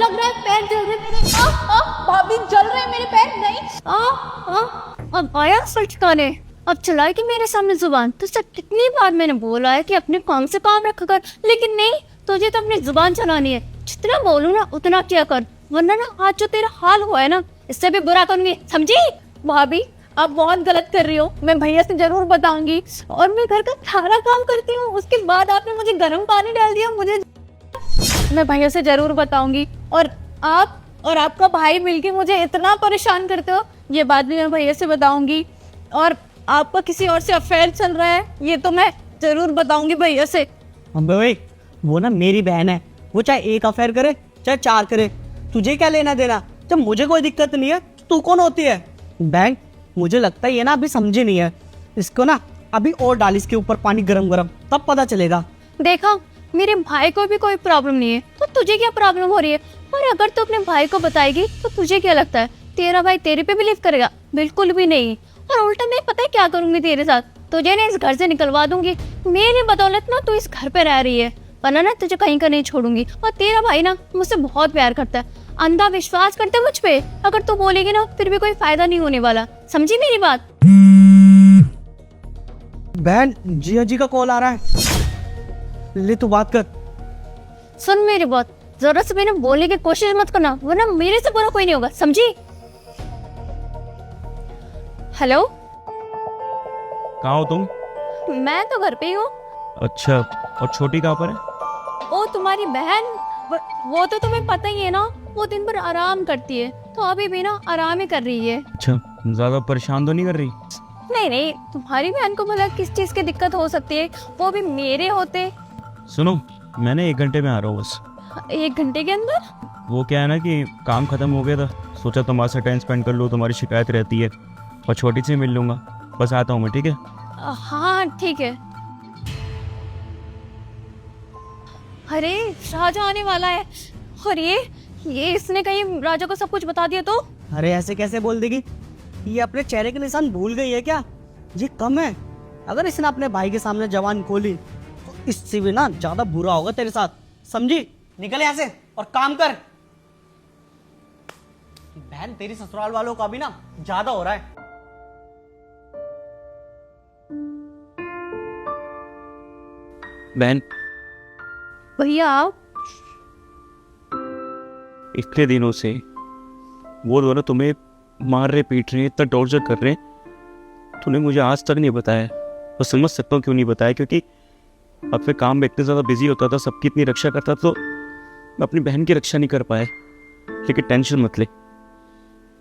लग रहा है, पैर जल रहे मेरे। भाभी जल रहे हैं मेरे पैर। नहीं अब आया सच खाने, अब चलाएगी मेरे सामने जुबान। तुझसे कितनी बार मैंने बोला है कि अपने काम से काम रखा कर, लेकिन नहीं, तुझे तो अपनी जुबान चलानी है। जितना बोलूं ना उतना क्या कर, वरना ना आज जो तेरा हाल हुआ है ना, इससे भी बुरा करूंगी, समझी? भाभी आप बहुत गलत कर रही हो, मैं भैया से जरूर बताऊंगी। और मैं घर का सारा काम करती हूँ, उसके बाद आपने मुझे गर्म पानी डाल दिया, मुझे मैं भैया से जरूर बताऊंगी। और आप और आपका भाई मिलके मुझे इतना परेशान करते हो, ये बात भी मैं भैया से बताऊंगी। और आपका किसी और से अफेयर चल रहा है, ये तो मैं जरूर बताऊंगी भैया से। अबे भाई, वो ना मेरी बहन है, वो चाहे एक अफेयर करे चाहे 4 करे, तुझे क्या लेना देना? जब मुझे कोई दिक्कत नहीं है तो तू कौन होती है? बहन, मुझे लगता है ये ना अभी समझी नहीं है, इसको ना अभी और डाल इसके ऊपर पानी गरम गरम, तब पता चलेगा। देखा, मेरे भाई को भी कोई प्रॉब्लम नहीं है, तो तुझे क्या प्रॉब्लम हो रही है? और अगर तू अपने भाई को बताएगी तो तुझे क्या लगता है तेरा भाई तेरे पे बिलीव करेगा? बिल्कुल भी नहीं। और उल्टा मैं पता है क्या करूंगी तेरे साथ, तुझे ना इस घर से निकलवा दूंगी। मेरी बदौलत ना तू इस घर पे रह रही है, वरना ना तुझे कहीं का नहीं छोड़ूंगी। और तेरा भाई ना मुझसे बहुत प्यार करता है, अंधा विश्वास करता है मुझ पे। अगर तू बोलेगी ना फिर भी कोई फायदा नहीं होने वाला, समझी मेरी बात? बहन, जिया जी का कॉल आ रहा है, ले तू बात कर। सुन मेरी बात, जरा से मैंने बोलने की कोशिश मत करना, वरना मेरे से बुरा कोई नहीं होगा, समझी? हेलो, कहाँ हो तुम? मैं तो घर पे ही हूँ। अच्छा, और छोटी कहाँ पर है? ओ तुम्हारी बहन, वो तो तुम्हें पता ही है ना, वो दिन भर आराम करती है, तो अभी भी ना आराम ही कर रही है। अच्छा, ज्यादा परेशान तो नहीं कर रही? नहीं नहीं, तुम्हारी बहन को भला किस चीज की दिक्कत हो सकती है, वो भी मेरे होते। सुनो, मैंने 1 घंटे में आ रहा हूँ बस। 1 घंटे के अंदर? वो क्या है ना कि काम खत्म हो गया था, सोचा तुम्हारे साथ टाइम स्पेंड कर लूँ, तुम्हारी शिकायत रहती है, और छोटी से मिल लूंगा। बस आता हूँ मैं, ठीक है? हाँ ठीक है। अरे राजा आने वाला है, और ये इसने कहीं राजा को सब कुछ बता दिया तो? अरे ऐसे कैसे बोल देगी? ये अपने चेहरे के निशान भूल गई है क्या? ये कम है, अगर इसने अपने भाई के सामने जवान खोली तो इससे भी ना ज्यादा बुरा होगा तेरे साथ, समझी? निकल यहाँ से और काम कर। बहन, तेरी ससुराल वालों का भी ना ज्यादा हो रहा है। बहन, भैया आप? इतने दिनों से वो दोनों तुम्हें मार रहे, पीट रहे, इतना टॉर्चर कर रहे हैं, तूने मुझे आज तक नहीं बताया। और समझ सकता हूँ क्यों नहीं बताया, क्योंकि अपने काम में इतने ज़्यादा बिजी होता था, सबकी इतनी रक्षा करता, तो मैं अपनी बहन की रक्षा नहीं कर पाया। लेकिन टेंशन मत ले,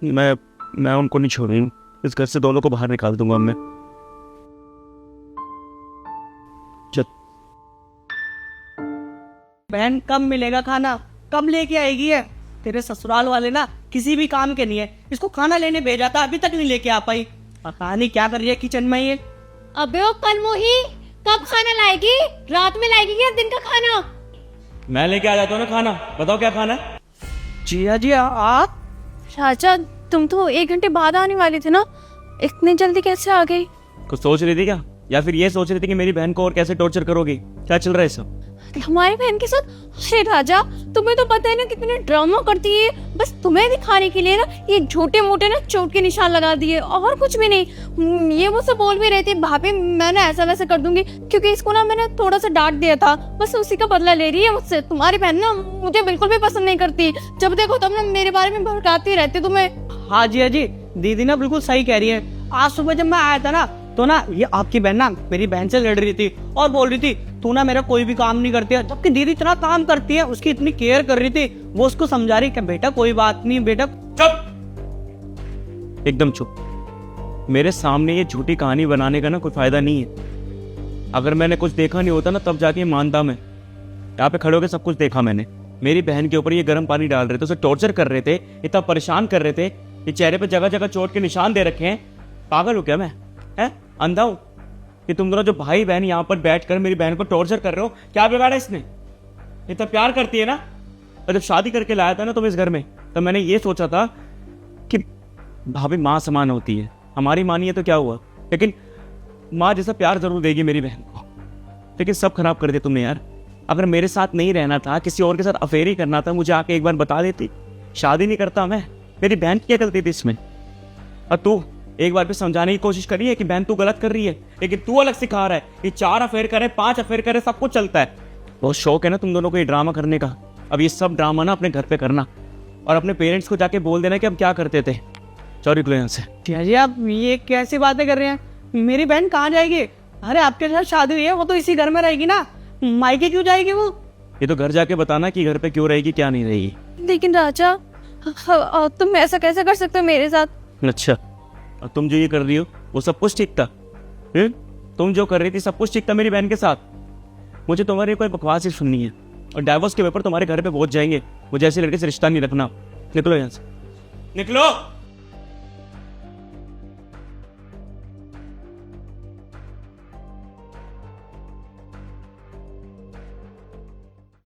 मैं उनको नहीं छोड़ूंगा, इस घर से दोनों को बाहर निकाल दूंगा मैं। बहन, कब मिलेगा खाना? कब लेके आएगी है? तेरे ससुराल वाले ना किसी भी काम के नहीं है, इसको खाना लेने भेजा था, अभी तक नहीं लेके आ पाई। पता नहीं क्या कर रही है किचन में ये। अबे ओ कलमोही, कब खाना लाएगी? रात में लाएगी क्या दिन का खाना? मैं लेके आ जाता हूँ ना खाना, बताओ क्या खाना है? जिया जी आप? राजा, तुम तो 1 घंटे बाद आने वाली थी ना, इतनी जल्दी कैसे आ गई? कुछ सोच रही थी क्या, या फिर ये सोच रही थी कि मेरी बहन को और कैसे टॉर्चर करोगी? क्या चल रहा है सब? हमारी बहन के साथ? अरे राजा, तुम्हें तो पता है ना कितने ड्रामा करती है, बस तुम्हें दिखाने के लिए ना ये झूठे मोटे ना चोट के निशान लगा दिए, और कुछ भी नहीं। ये मुझसे बोल भी रही थी, भाभी मैं ना ऐसा वैसा कर दूंगी, क्योंकि इसको ना मैंने थोड़ा सा डांट दिया था, बस उसी का बदला ले रही है मुझसे। तुम्हारी बहन ना मुझे बिल्कुल भी पसंद नहीं करती, जब देखो तब ना मेरे बारे में भड़काती रहती तुम्हें। हाँ जिया जी, दीदी ना बिल्कुल सही कह रही है। आज सुबह जब मैं आया था ना, तो ना ये आपकी बहन ना मेरी बहन से लड़ रही थी और बोल रही थी तू ना मेरा कोई भी काम नहीं करती है, जबकि दीदी इतना काम करती है, उसकी इतनी केयर कर रही थी। वो उसको समझा रही कि बेटा कोई बात नहीं, बेटा चुप, एकदम चुप। मेरे सामने ये झूठी कहानी बनाने का ना कोई फायदा नहीं है। अगर मैंने कुछ देखा नहीं होता ना तब जाके मानता मैं। यहाँ पे खड़े होकर सब कुछ देखा मैंने। मेरी बहन के ऊपर ये गर्म पानी डाल रहे थे, उसे टॉर्चर कर रहे थे, इतना परेशान कर रहे थे, ये चेहरे पे जगह जगह चोट के निशान दे रखे हैं। पागल हो क्या मैं? है अंधा हूं कि तुम दोनों जो भाई बहन यहाँ पर बैठकर मेरी बहन को टॉर्चर कर रहे हो? क्या बिगाड़ा इसने? इतना प्यार करती है ना। और जब शादी करके लाया था ना तुम इस घर में, तो मैंने ये सोचा था कि भाभी माँ समान होती है, हमारी माँ नहीं है तो क्या हुआ, लेकिन माँ जैसा प्यार जरूर देगी मेरी बहन को। लेकिन सब खराब कर दिया तुमने यार। अगर मेरे साथ नहीं रहना था, किसी और के साथ अफेयर ही करना था, मुझे आके एक बार बता देती, शादी नहीं करता मैं। मेरी बहन क्या गलती थी इसमें? और तू एक बार भी समझाने की कोशिश करी है कि बहन तू गलत कर रही है, लेकिन तू अलग सिखा रहा है कि 4 अफेयर करे, 5 अफेयर करे, सब कुछ चलता है। बहुत शौक है ना तुम दोनों को ये ड्रामा करने का। अब ये सब ड्रामा ना अपने घर पे करना और अपने पेरेंट्स को जाके बोल देना कि हम क्या करते थे। चलो निकलो यहाँ से। जिया जी आप ये कैसी बातें कर रहे हैं? मेरी बहन कहाँ जाएगी? अरे आपके साथ शादी हुई है, वो तो इसी घर में रहेगी ना, मायके क्यों जाएगी वो? ये तो घर जाके बताना कि घर पे क्यों रहेगी, क्या नहीं रहेगी। लेकिन राजा, तुम ऐसा कैसे कर सकते हो मेरे साथ? अच्छा, और तुम जो ये कर रही हो वो सब कुछ ठीक था? तुम जो कर रही थी सब कुछ ठीक था मेरी बहन के साथ? मुझे तुम्हारी कोई बकवास ही सुननी है, और डाइवोर्स के पेपर तुम्हारे घर पे पहुंच जाएंगे। मुझे ऐसे लड़के से रिश्ता नहीं रखना। निकलो यहाँ से, निकलो।